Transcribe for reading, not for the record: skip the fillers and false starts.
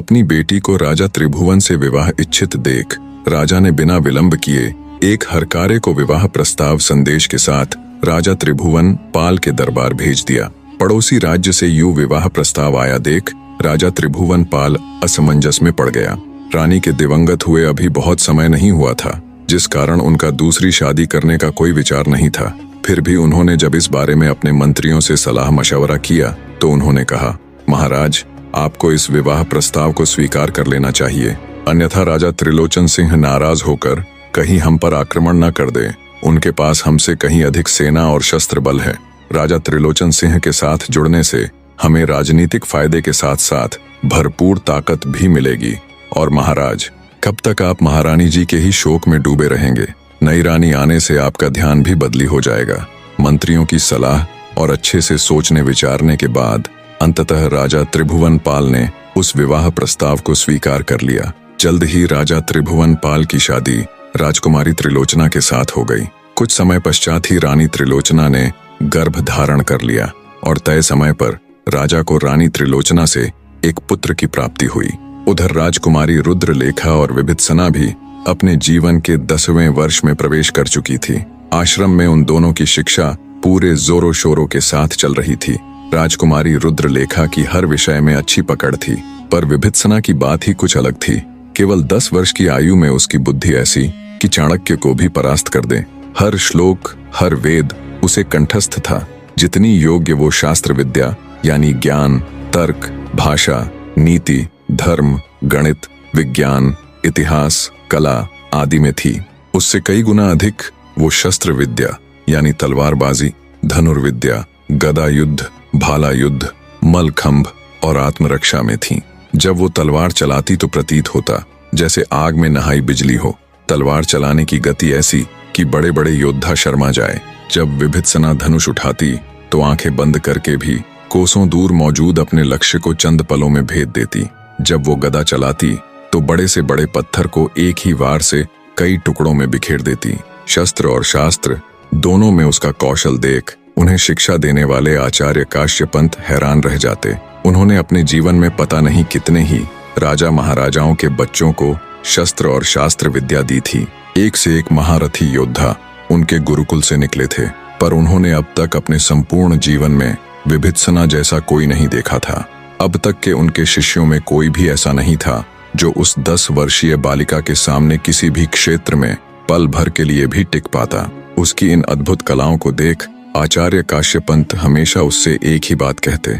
अपनी बेटी को राजा त्रिभुवन से विवाह इच्छित देख राजा ने बिना विलंब किए एक हरकारे को विवाह प्रस्ताव संदेश के साथ राजा त्रिभुवन पाल के दरबार भेज दिया। पड़ोसी राज्य से यूं विवाह प्रस्ताव आया देख राजा त्रिभुवन पाल असमंजस में पड़ गया। रानी के दिवंगत हुए अभी बहुत समय नहीं हुआ था, जिस कारण उनका दूसरी शादी करने का कोई विचार नहीं था। फिर भी उन्होंने जब इस बारे में अपने मंत्रियों से सलाह मशवरा किया तो उन्होंने कहा, महाराज, आपको इस विवाह प्रस्ताव को स्वीकार कर लेना चाहिए, अन्यथा राजा त्रिलोचन सिंह नाराज होकर कहीं हम पर आक्रमण न कर दे। उनके पास हमसे कहीं अधिक सेना और शस्त्र बल है। राजा त्रिलोचन सिंह के साथ जुड़ने से हमें राजनीतिक फायदे के साथ साथ भरपूर ताकत भी मिलेगी। और महाराज, कब तक आप महारानी जी के ही शोक में डूबे रहेंगे? नई रानी आने से आपका ध्यान भी बदली हो जाएगा। मंत्रियों की सलाह और अच्छे से सोचने विचारने के बाद अंततः राजा त्रिभुवन पाल ने उस विवाह प्रस्ताव को स्वीकार कर लिया। जल्द ही राजा त्रिभुवन पाल की शादी राजकुमारी त्रिलोचना के साथ हो गई। कुछ समय पश्चात ही रानी त्रिलोचना ने गर्भ धारण कर लिया और तय समय पर राजा को रानी त्रिलोचना से एक पुत्र की प्राप्ति हुई। उधर राजकुमारी रुद्रलेखा और विभित्सना भी अपने जीवन के 10वें वर्ष में प्रवेश कर चुकी थी। आश्रम में उन दोनों की शिक्षा पूरे जोरों शोरों के साथ चल रही थी। राजकुमारी रुद्रलेखा की हर विषय में अच्छी पकड़ थी, पर विभित्सना की बात ही कुछ अलग थी। केवल 10 वर्ष की आयु में उसकी बुद्धि ऐसी कि चाणक्य को भी परास्त कर दे। हर श्लोक, हर वेद उसे कंठस्थ था। जितनी योग्य वो शास्त्र विद्या यानी ज्ञान, तर्क, भाषा, नीति, धर्म, गणित, विज्ञान, इतिहास, कला आदि में थी, उससे कई गुना अधिक वो शस्त्र विद्या यानी तलवारबाजी, धनुर्विद्या, गदा युद्ध, भाला युद्ध, मलखंभ और आत्मरक्षा में थी। जब वो तलवार चलाती तो प्रतीत होता जैसे आग में नहाई बिजली हो। तलवार चलाने की गति ऐसी कि बड़े बड़े योद्धा शर्मा जाए। जब विभित्सना धनुष उठाती तो आंखें बंद करके भी कोसों दूर मौजूद अपने लक्ष्य को चंद पलों में भेद देती। जब वो गदा चलाती तो बड़े से बड़े पत्थर को एक ही वार से कई टुकड़ों में बिखेर देती। शस्त्र और शास्त्र दोनों में उसका कौशल देख उन्हें शिक्षा देने वाले आचार्य काश्यपंत हैरान रह जाते। उन्होंने अपने जीवन में पता नहीं कितने ही राजा महाराजाओं के बच्चों को शस्त्र और शास्त्र विद्या दी थी। एक से एक महारथी योद्धा उनके गुरुकुल से निकले थे, पर उन्होंने अब तक अपने संपूर्ण जीवन में विभित्सना जैसा कोई नहीं देखा था। अब तक के उनके शिष्यों में कोई भी ऐसा नहीं था जो उस 10 वर्षीय बालिका के सामने किसी भी क्षेत्र में पल भर के लिए भी टिक पाता। उसकी इन अद्भुत कलाओं को देख आचार्य काश्यपंत हमेशा उससे एक ही बात कहते,